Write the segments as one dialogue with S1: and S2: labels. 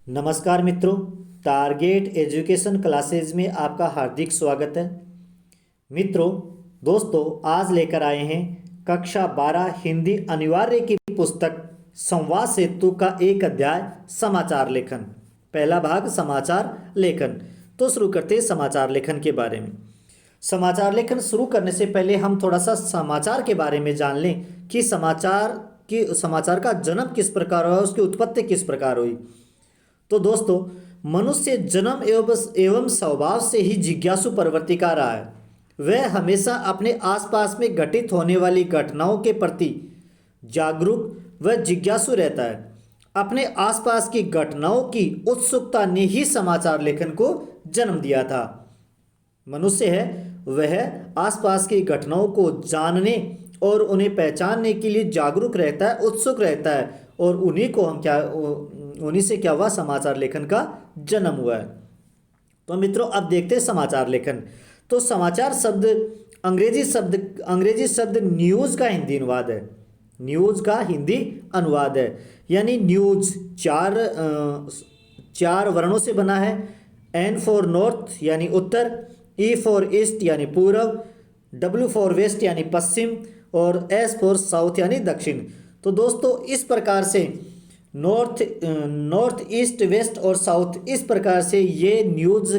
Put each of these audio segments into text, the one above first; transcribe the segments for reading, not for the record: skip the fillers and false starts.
S1: नमस्कार मित्रों, target education classes में आपका हार्दिक स्वागत है। मित्रों, दोस्तों आज लेकर आए हैं कक्षा 12 हिंदी अनिवार्य की पुस्तक संवाद सेतु का एक अध्याय समाचार लेखन। पहला भाग समाचार लेखन। तो शुरू करते हैं समाचार लेखन के बारे में। समाचार लेखन शुरू करने से पहले हम थोड़ा सा समाचार के बारे में जान लें कि समाचार का जन्म किस प्रकार हुआ, उसकी उत्पत्ति किस प्रकार हुई। तो दोस्तों, मनुष्य जन्म एवं स्वभाव से ही जिज्ञासु प्रवृत्ति का रहा है। वह हमेशा अपने आसपास में घटित होने वाली घटनाओं के प्रति जागरूक व जिज्ञासु रहता है। अपने आसपास की घटनाओं की उत्सुकता ने ही समाचार लेखन को जन्म दिया था। मनुष्य है वह आसपास की घटनाओं को जानने और उन्हें पहचानने के लिए जागरूक रहता है, उत्सुक रहता है, और उन्हीं से क्या हुआ, समाचार लेखन का जन्म हुआ है। तो मित्रों, अब देखते हैं समाचार लेखन। तो समाचार शब्द अंग्रेजी शब्द न्यूज़ का हिंदी अनुवाद है। न्यूज़ का हिंदी अनुवाद है, यानी न्यूज़ चार वर्णों से बना है। एन फॉर नॉर्थ यानी उत्तर, ई फॉर ईस्ट यानी पूर्व, डब्ल्यू फॉर वेस्ट यानी पश्चिम, और एस फॉर साउथ यानी दक्षिण। तो दोस्तों, इस प्रकार से नॉर्थ ईस्ट वेस्ट और साउथ, इस प्रकार से ये न्यूज़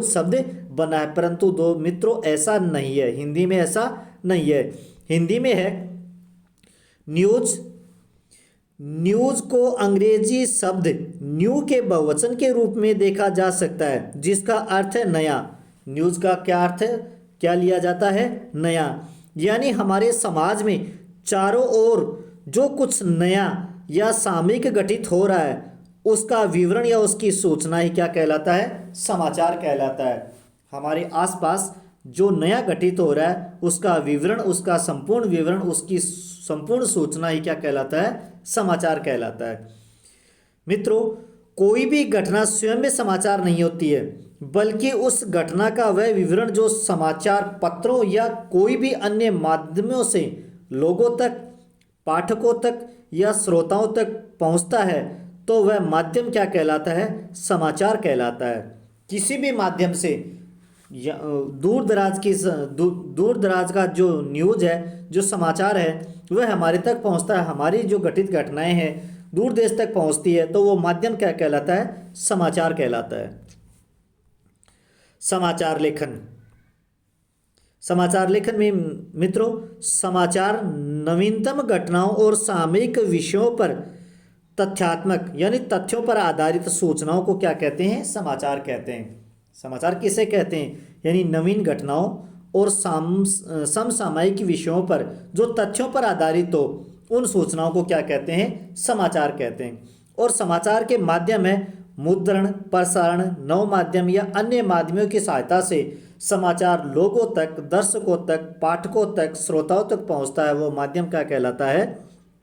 S1: शब्द बना है। परंतु दो मित्रों, ऐसा नहीं है, हिंदी में ऐसा नहीं है। हिंदी में है न्यूज़ को अंग्रेजी शब्द न्यू के बहुवचन के रूप में देखा जा सकता है, जिसका अर्थ है नया। न्यूज़ का क्या अर्थ है, क्या लिया जाता है, नया। यानी हमारे समाज में चारों ओर जो कुछ नया या सामयिक घटित हो रहा है, उसका विवरण या उसकी सूचना ही क्या कहलाता है, समाचार कहलाता है। हमारे आसपास जो नया घटित हो रहा है, उसका विवरण, उसका संपूर्ण विवरण, उसकी संपूर्ण सूचना ही क्या कहलाता है, समाचार कहलाता है। मित्रों, कोई भी घटना स्वयं में समाचार नहीं होती है, बल्कि उस घटना का वह विवरण जो समाचार पत्रों या कोई भी अन्य माध्यमों से लोगों तक, पाठकों तक या श्रोताओं तक पहुंचता है, तो वह माध्यम क्या कहलाता है, समाचार कहलाता है। किसी भी माध्यम से दूर दराज का जो न्यूज़ है, जो समाचार है, वह हमारे तक पहुंचता है। हमारी जो घटित घटनाएं हैं दूर देश तक पहुंचती है, तो वो माध्यम क्या कहलाता है, समाचार कहलाता है। समाचार लेखन। समाचार लेखन में मित्रों, समाचार नवीनतम घटनाओं और सामयिक विषयों पर तथ्यात्मक यानी तथ्यों पर आधारित सूचनाओं को क्या कहते हैं, समाचार कहते हैं। समाचार किसे कहते हैं, यानी नवीन घटनाओं और समसामयिक विषयों पर जो तथ्यों पर आधारित हो, उन सूचनाओं को क्या कहते हैं, समाचार कहते हैं। और समाचार के माध्यम है मुद्रण, प्रसारण, नव माध्यम या अन्य माध्यमों की सहायता से समाचार लोगों तक, दर्शकों तक, पाठकों तक, श्रोताओं तक पहुंचता है। वो माध्यम क्या कहलाता है,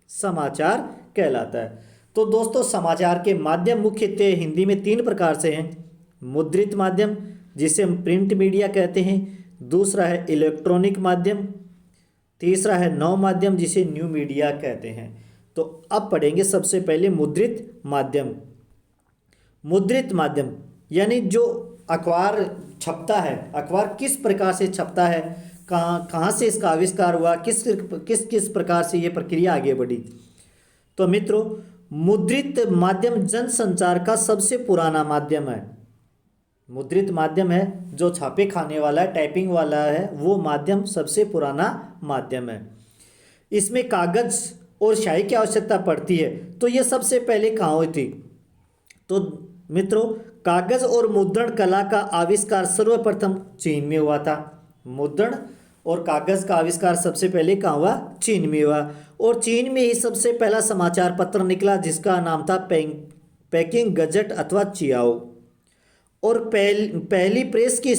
S1: समाचार कहलाता है। तो दोस्तों, समाचार के माध्यम मुख्यतः हिंदी में 3 प्रकार से हैं। मुद्रित माध्यम, जिसे हम प्रिंट मीडिया कहते हैं। दूसरा है इलेक्ट्रॉनिक माध्यम। तीसरा है नव माध्यम, जिसे न्यू मीडिया कहते हैं। तो अब पढ़ेंगे सबसे पहले मुद्रित माध्यम। मुद्रित माध्यम यानी जो अखबार छपता है, अखबार किस प्रकार से छपता है, कहाँ से इसका आविष्कार हुआ, किस प्रकार से ये प्रक्रिया आगे बढ़ी। तो मित्रों, मुद्रित माध्यम जनसंचार का सबसे पुराना माध्यम है। मुद्रित माध्यम है जो छापे खाने वाला है, टाइपिंग वाला है, वो माध्यम सबसे पुराना माध्यम है। इसमें कागज और स्याही की आवश्यकता पड़ती है। तो ये सबसे पहले कहाँ हुई थी, तो मित्रों, कागज और मुद्रण कला का आविष्कार सर्वप्रथम चीन में हुआ था। मुद्रण और कागज का आविष्कार सबसे पहले कहाँ हुआ, चीन में हुआ। और चीन में ही सबसे पहला समाचार पत्र निकला, जिसका नाम था पेकिंग गजट अथवा चियाओ। और पहली प्रेस की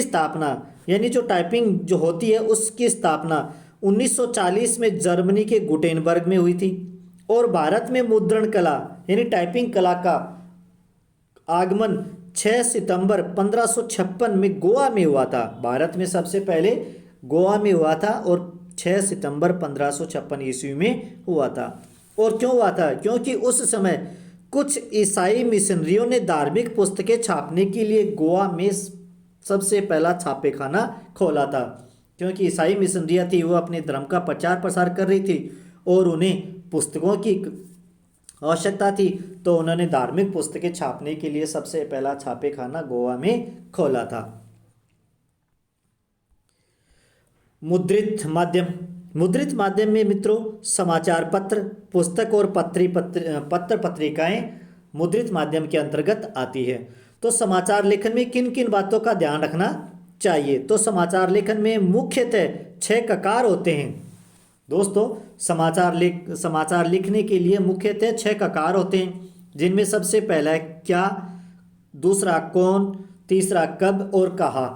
S1: स्थापना यानी जो टाइपिंग जो होती है, उसकी स्थापना 1940 में जर्मनी के गुटेनबर्ग में हुई थी। और भारत में मुद्रण कला यानी टाइपिंग कला का आगमन 6 सितंबर 1556 में गोवा में हुआ था। भारत में सबसे पहले गोवा में हुआ था और 6 सितंबर 1556 ईस्वी में हुआ था। और क्यों हुआ था? क्योंकि उस समय कुछ ईसाई मिशनरियों ने धार्मिक पुस्तकें छापने के लिए गोवा में सबसे पहला छापेखाना खोला था। क्योंकि ईसाई मिशनरियाँ थी, वो अपने धर्म का प्रचार प्रसार कर रही थी और उन्हें पुस्तकों की आवश्यकता थी, तो उन्होंने धार्मिक पुस्तकें छापने के लिए सबसे पहला छापेखाना गोवा में खोला था। मुद्रित माध्यम में मित्रों समाचार पत्र, पुस्तक और पत्र पत्रिकाएं मुद्रित माध्यम के अंतर्गत आती है। तो समाचार लेखन में किन किन बातों का ध्यान रखना चाहिए? तो समाचार लेखन में मुख्यतः 6 ककार होते हैं। दोस्तों समाचार लिखने के लिए मुख्यतः 6 ककार होते हैं, जिनमें सबसे पहला है क्या, दूसरा कौन, तीसरा कब और कहाँ।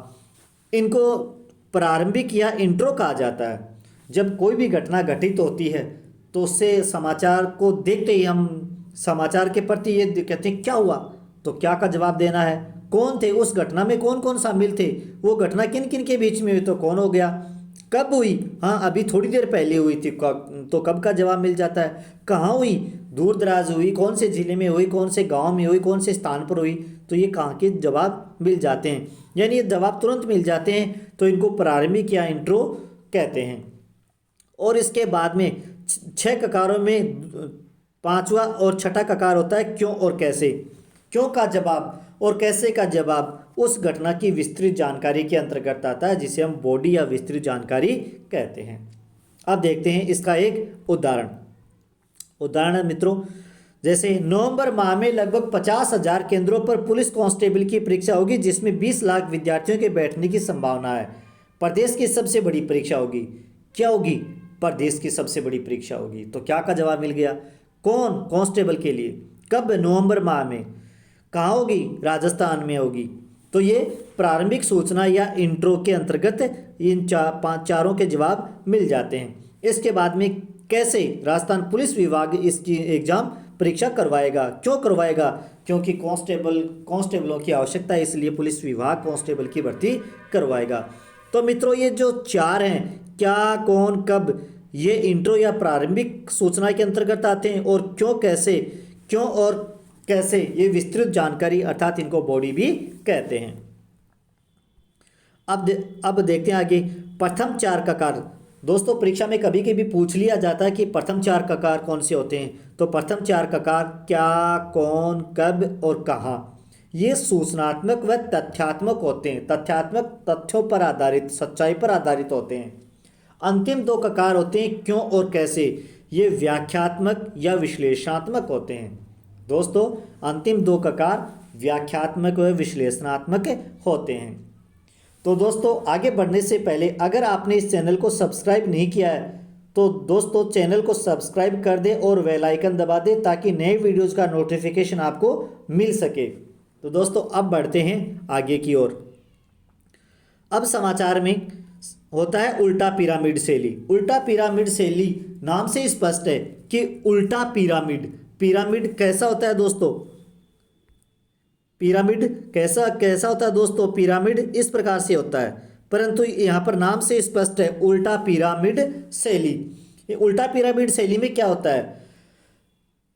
S1: इनको प्रारंभिक या इंट्रो कहा जाता है। जब कोई भी घटना घटित होती है तो उससे समाचार को देखते ही हम समाचार के प्रति ये कहते हैं क्या हुआ, तो क्या का जवाब देना है। कौन थे उस घटना में, कौन कौन शामिल थे, वो घटना किन किन के बीच में हुई, तो कौन हो गया। कब हुई, हाँ अभी थोड़ी देर पहले हुई थी, तो कब का जवाब मिल जाता है। कहाँ हुई, दूर दराज हुई, कौन से ज़िले में हुई, कौन से गांव में हुई, कौन से स्थान पर हुई, तो ये कहाँ के जवाब मिल जाते हैं, यानी ये जवाब तुरंत मिल जाते हैं। तो इनको प्रारंभिक या इंट्रो कहते हैं। और इसके बाद में 6 ककारों में 5वां और 6ठा ककार होता है क्यों और कैसे। क्यों का जवाब और कैसे का जवाब उस घटना की विस्तृत जानकारी के अंतर्गत आता है, जिसे हम बॉडी या विस्तृत जानकारी कहते हैं। अब देखते हैं इसका एक उदाहरण मित्रों, जैसे नवंबर माह में लगभग 50,000 केंद्रों पर पुलिस कांस्टेबल की परीक्षा होगी, जिसमें 20 लाख विद्यार्थियों के बैठने की संभावना है। प्रदेश की सबसे बड़ी परीक्षा होगी। क्या होगी? प्रदेश की सबसे बड़ी परीक्षा होगी। तो क्या का जवाब मिल गया, कौन, कांस्टेबल के लिए। कब? नवंबर माह में। कहाँ होगी? राजस्थान में होगी। तो ये प्रारंभिक सूचना या इंट्रो के अंतर्गत इन चारों के जवाब मिल जाते हैं। इसके बाद में कैसे, राजस्थान पुलिस विभाग इसकी एग्जाम परीक्षा करवाएगा। क्यों करवाएगा? क्योंकि कांस्टेबलों की आवश्यकता है, इसलिए पुलिस विभाग कांस्टेबल की भर्ती करवाएगा। तो मित्रों ये जो 4 हैं, क्या, कौन, कब, ये इंट्रो या प्रारंभिक सूचना के अंतर्गत आते हैं। और क्यों और कैसे ये विस्तृत जानकारी, अर्थात इनको बॉडी भी कहते हैं। अब देखते हैं आगे प्रथम 4 ककार। दोस्तों परीक्षा में कभी कभी पूछ लिया जाता है कि प्रथम 4 ककार कौन से होते हैं। तो प्रथम 4 ककार क्या, कौन, कब और कहाँ, ये सूचनात्मक व तथ्यात्मक होते हैं। तथ्यात्मक तथ्यों पर आधारित, सच्चाई पर आधारित होते हैं। अंतिम 2 ककार होते हैं क्यों और कैसे, ये व्याख्यात्मक या विश्लेषणात्मक होते हैं। दोस्तों अंतिम 2 ककार व्याख्यात्मक व विश्लेषणात्मक होते हैं। तो दोस्तों आगे बढ़ने से पहले अगर आपने इस चैनल को सब्सक्राइब नहीं किया है तो दोस्तों चैनल को सब्सक्राइब कर दें और बेल आइकन दबा दें, ताकि नए वीडियोस का नोटिफिकेशन आपको मिल सके। तो दोस्तों अब बढ़ते हैं आगे की ओर। अब समाचार में होता है उल्टा पिरामिड शैली। उल्टा पिरामिड शैली नाम से स्पष्ट है कि उल्टा पिरामिड कैसा होता है दोस्तों। पिरामिड कैसा होता है दोस्तों। पिरामिड इस प्रकार से होता है, परंतु यहाँ पर नाम से स्पष्ट है उल्टा पिरामिड शैली। उल्टा पिरामिड शैली में क्या होता है,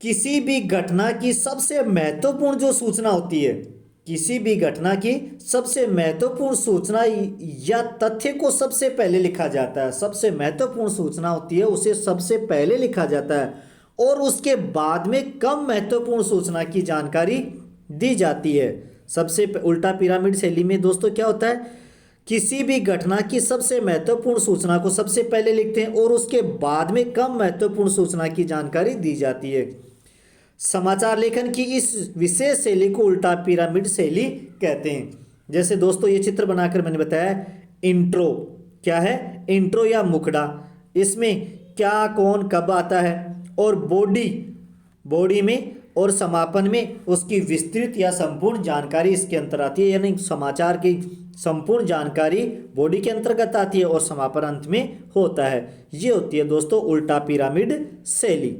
S1: किसी भी घटना की सबसे महत्वपूर्ण जो सूचना होती है, किसी भी घटना की सबसे महत्वपूर्ण सूचना या तथ्य को सबसे पहले लिखा जाता है। सबसे महत्वपूर्ण सूचना होती है उसे सबसे पहले लिखा जाता है, और उसके बाद में कम महत्वपूर्ण सूचना की जानकारी दी जाती है। सबसे उल्टा पिरामिड शैली में दोस्तों क्या होता है, किसी भी घटना की सबसे महत्वपूर्ण सूचना को सबसे पहले लिखते हैं और उसके बाद में कम महत्वपूर्ण सूचना की जानकारी दी जाती है। समाचार लेखन की इस विशेष शैली को उल्टा पिरामिड शैली कहते हैं। जैसे दोस्तों ये चित्र बनाकर मैंने बताया, इंट्रो क्या है, इंट्रो या मुखड़ा, इसमें क्या, कौन, कब आता है, और बॉडी में और समापन में उसकी विस्तृत या संपूर्ण जानकारी इसके अंतर आती है। यानी समाचार की संपूर्ण जानकारी बॉडी के अंतर्गत आती है और समापन अंत में होता है। ये होती है दोस्तों उल्टा पिरामिड शैली।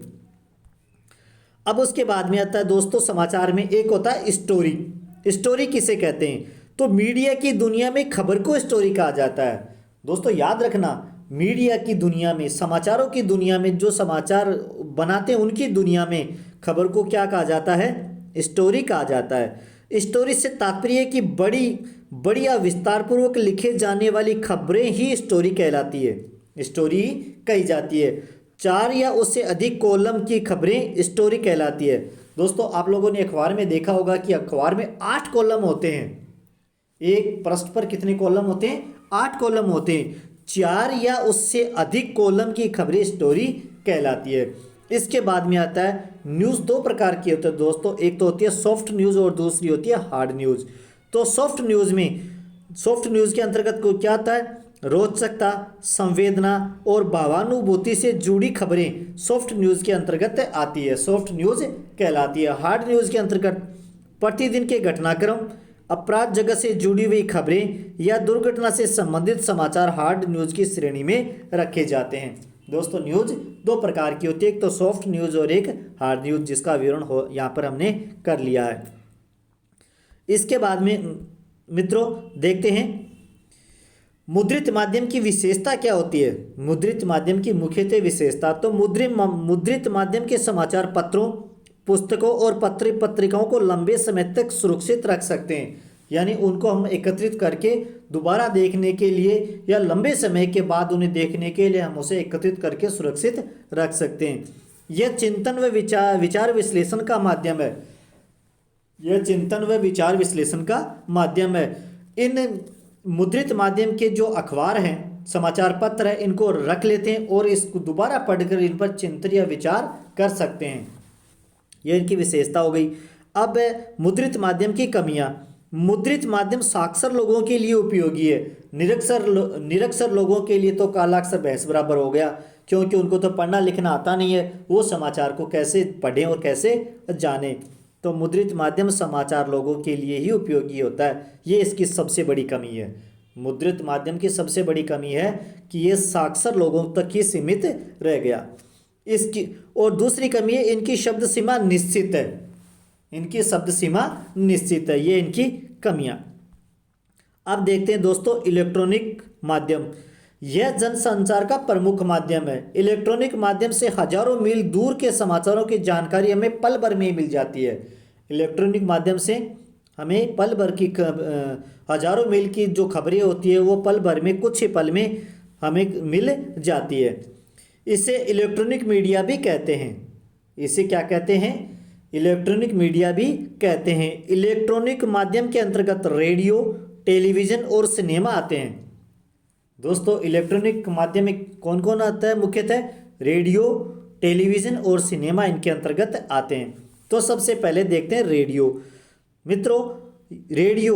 S1: अब उसके बाद में आता है दोस्तों समाचार में एक होता है स्टोरी किसे कहते हैं, तो मीडिया की दुनिया में खबर को स्टोरी कहा जाता है। दोस्तों याद रखना, मीडिया की दुनिया में, समाचारों की दुनिया में, जो समाचार बनाते हैं उनकी दुनिया में खबर को क्या कहा जाता है? स्टोरी कहा जाता है। स्टोरी से तात्पर्य है कि बड़ी बढ़िया विस्तारपूर्वक लिखे जाने वाली खबरें ही स्टोरी कहलाती है, स्टोरी कही जाती है। 4 या उससे अधिक कॉलम की खबरें स्टोरी कहलाती है। दोस्तों आप लोगों ने अखबार में देखा होगा कि अखबार में 8 कॉलम होते हैं। एक पृष्ठ पर कितने कॉलम होते हैं? 8 कॉलम होते हैं। 4 या उससे अधिक कॉलम की खबरें स्टोरी कहलाती है। इसके बाद में आता है न्यूज़। 2 प्रकार की होती है दोस्तों, एक तो होती है सॉफ्ट न्यूज़ और दूसरी होती है हार्ड न्यूज़। तो सॉफ्ट न्यूज़ के अंतर्गत को क्या आता है? रोचकता, संवेदना और भावानुभूति से जुड़ी खबरें सॉफ्ट न्यूज़ के अंतर्गत आती है, सॉफ्ट न्यूज़ कहलाती है। हार्ड न्यूज़ के अंतर्गत प्रतिदिन के घटनाक्रम, अपराध जगत से जुड़ी हुई खबरें या दुर्घटना से संबंधित समाचार हार्ड न्यूज़ की श्रेणी में रखे जाते हैं। दोस्तों न्यूज़ 2 प्रकार की होती है, एक तो सॉफ्ट न्यूज़ और एक हार्ड न्यूज़, जिसका विवरण हो यहाँ पर हमने कर लिया है। इसके बाद में मित्रों देखते हैं मुद्रित माध्यम की विशेषता क्या होती है। मुद्रित माध्यम की मुख्यतः विशेषता, तो मुद्रित माध्यम के समाचार पत्रों, पुस्तकों और पत्रिकाओं को लंबे समय तक सुरक्षित रख सकते हैं, यानी उनको हम एकत्रित करके दोबारा देखने के लिए या लंबे समय के बाद उन्हें देखने के लिए हम उसे एकत्रित करके सुरक्षित रख सकते हैं। यह चिंतन व विचार विश्लेषण का माध्यम है। यह चिंतन व विचार विश्लेषण का माध्यम है। इन मुद्रित माध्यम के जो अखबार हैं, समाचार पत्र है, इनको रख लेते हैं और इसको दोबारा पढ़कर इन पर चिंतन या विचार कर सकते हैं। यह इनकी विशेषता हो गई। अब मुद्रित माध्यम की कमियां। मुद्रित माध्यम साक्षर लोगों के लिए उपयोगी है। निरक्षर लोगों के लिए तो काला अक्षर भैंस बराबर हो गया, क्योंकि उनको तो पढ़ना लिखना आता नहीं है, वो समाचार को कैसे पढ़ें और कैसे जानें। तो मुद्रित माध्यम समाचार लोगों के लिए ही उपयोगी होता है, ये इसकी सबसे बड़ी कमी है। मुद्रित माध्यम की सबसे बड़ी कमी है कि ये साक्षर लोगों तक ही सीमित रह गया। इसकी और दूसरी कमी है इनकी शब्द सीमा निश्चित है। इनकी शब्द सीमा निश्चित है, ये इनकी कमियां। अब देखते हैं दोस्तों इलेक्ट्रॉनिक माध्यम। यह जनसंचार का प्रमुख माध्यम है। इलेक्ट्रॉनिक माध्यम से हजारों मील दूर के समाचारों की जानकारी हमें पल भर में मिल जाती है। इलेक्ट्रॉनिक माध्यम से हमें पल भर की हजारों मील की जो खबरें होती है वो पल भर में, कुछ ही पल में हमें मिल जाती है। इसे इलेक्ट्रॉनिक मीडिया भी कहते हैं। इसे क्या कहते हैं? इलेक्ट्रॉनिक मीडिया भी कहते हैं। इलेक्ट्रॉनिक माध्यम के अंतर्गत रेडियो, टेलीविज़न और सिनेमा आते हैं। दोस्तों इलेक्ट्रॉनिक माध्यम में कौन कौन आता है? मुख्यतः रेडियो, टेलीविज़न और सिनेमा इनके अंतर्गत आते हैं। तो सबसे पहले देखते हैं रेडियो। मित्रों रेडियो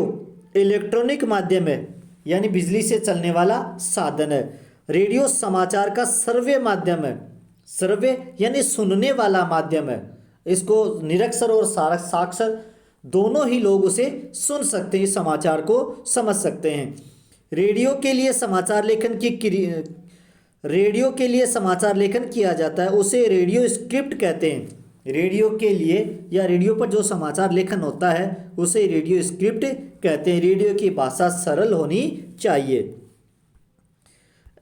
S1: इलेक्ट्रॉनिक माध्यम है, यानी बिजली से चलने वाला साधन है। रेडियो समाचार का सर्वे माध्यम है। सर्वे यानी सुनने वाला माध्यम है। इसको निरक्षर और साक्षर दोनों ही लोग उसे सुन सकते हैं, समाचार को समझ सकते हैं। रेडियो के लिए समाचार लेखन किया जाता है, उसे रेडियो स्क्रिप्ट कहते हैं। रेडियो के लिए या रेडियो पर जो समाचार लेखन होता है उसे रेडियो स्क्रिप्ट कहते हैं। रेडियो की भाषा सरल होनी चाहिए।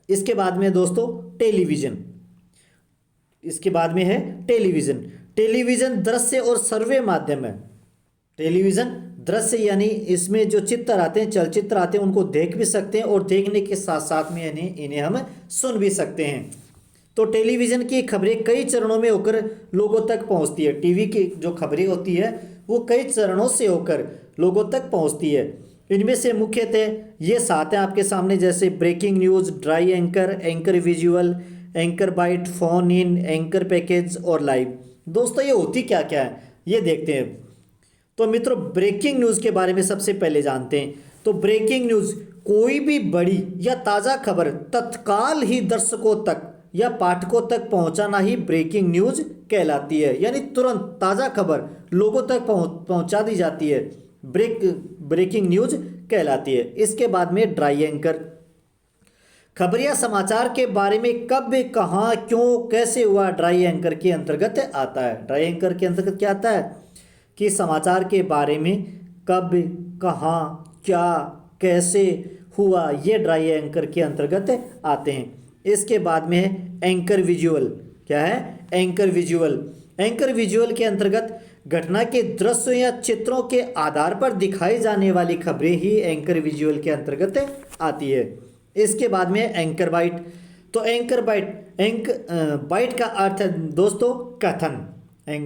S1: इसके बाद में दोस्तों टेलीविज़न। इसके बाद में है टेलीविज़न। टेलीविज़न दृश्य और सर्वे माध्यम है। टेलीविज़न दृश्य यानी इसमें जो चित्र आते हैं, चलचित्र आते हैं, उनको देख भी सकते हैं और देखने के साथ साथ में इन्हें हम सुन भी सकते हैं। तो टेलीविज़न की खबरें कई चरणों में होकर लोगों तक पहुंचती है। टीवी की जो खबरें होती है वो कई चरणों से होकर लोगों तक पहुंचती है। इनमें से मुख्यतः ये 7 हैं आपके सामने, जैसे breaking news, dry anchor, anchor visual, anchor bite, phone in, anchor package और लाइव। दोस्तों ये होती क्या क्या है ये देखते हैं। तो मित्रों ब्रेकिंग न्यूज़ के बारे में सबसे पहले जानते हैं। तो ब्रेकिंग न्यूज़ कोई भी बड़ी या ताज़ा खबर तत्काल ही दर्शकों तक या पाठकों तक पहुंचाना ही ब्रेकिंग न्यूज़ कहलाती है, यानी तुरंत ताज़ा खबर लोगों तक पहुंचा दी जाती है, ब्रेकिंग न्यूज़ कहलाती है। इसके बाद में ड्राई एंकर। खबर या समाचार के बारे में कब, कहाँ, क्यों, कैसे हुआ, ड्राई एंकर के अंतर्गत आता है। ड्राई एंकर के अंतर्गत क्या आता है कि समाचार के बारे में कब, कहाँ, क्या, कैसे हुआ, ये ड्राई एंकर के अंतर्गत आते हैं। इसके बाद में है एंकर विजुअल। क्या है? Anchor visual. एंकर विजुअल के अंतर्गत घटना के दृश्यों या चित्रों के आधार पर दिखाई जाने वाली खबरें ही एंकर विजुअल के अंतर्गत आती है। इसके बाद में है एंकर बाइट। तो एंकर बाइट, बाइट का अर्थ है दोस्तों कथन।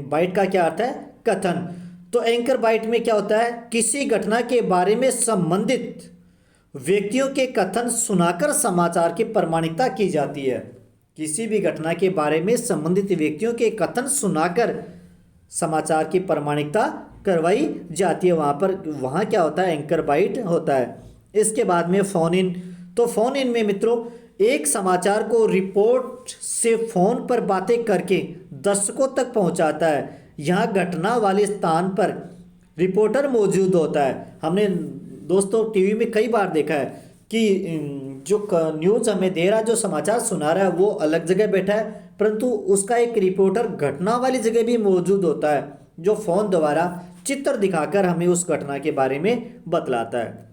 S1: बाइट का क्या अर्थ है? कथन। तो एंकर बाइट में क्या होता है? किसी घटना के बारे में संबंधित व्यक्तियों के कथन सुनाकर समाचार की प्रामाणिकता की जाती है। किसी भी घटना के बारे में संबंधित व्यक्तियों के कथन सुनाकर समाचार की प्रामाणिकता करवाई जाती है। वहाँ क्या होता है? एंकर बाइट होता है। इसके बाद में फोन इन। तो फोन इन में मित्रों एक समाचार को रिपोर्ट से फोन पर बातें करके दर्शकों तक पहुंचाता है। यहाँ घटना वाले स्थान पर रिपोर्टर मौजूद होता है। हमने दोस्तों टीवी में कई बार देखा है कि जो न्यूज़ हमें दे रहा है, जो समाचार सुना रहा है, वो अलग जगह बैठा है, परंतु उसका एक रिपोर्टर घटना वाली जगह भी मौजूद होता है, जो फ़ोन द्वारा चित्र दिखाकर हमें उस घटना के बारे में बतलाता है।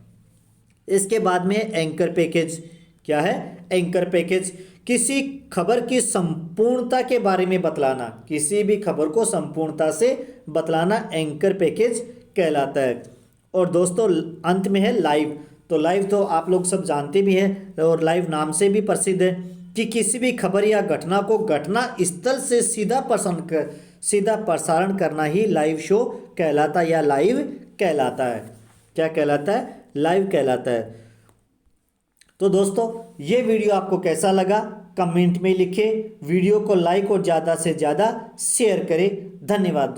S1: इसके बाद में एंकर पैकेज। क्या है? एंकर पैकेज किसी खबर की संपूर्णता के बारे में बतलाना। किसी भी खबर को संपूर्णता से बतलाना एंकर पैकेज कहलाता है। और दोस्तों अंत में है लाइव। तो लाइव तो आप लोग सब जानते भी हैं और लाइव नाम से भी प्रसिद्ध है कि किसी भी खबर या घटना को घटना स्थल से सीधा प्रसारण करना ही लाइव शो कहलाता है या लाइव कहलाता है। क्या कहलाता है? लाइव कहलाता है। तो दोस्तों ये वीडियो आपको कैसा लगा कमेंट में लिखें। वीडियो को लाइक और ज़्यादा से ज़्यादा शेयर करें। धन्यवाद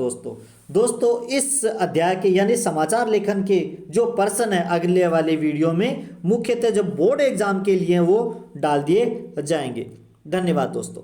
S1: दोस्तों इस अध्याय के यानी समाचार लेखन के जो प्रश्न है अगले वाले वीडियो में मुख्यतः जो बोर्ड एग्जाम के लिए वो डाल दिए जाएंगे। धन्यवाद दोस्तों।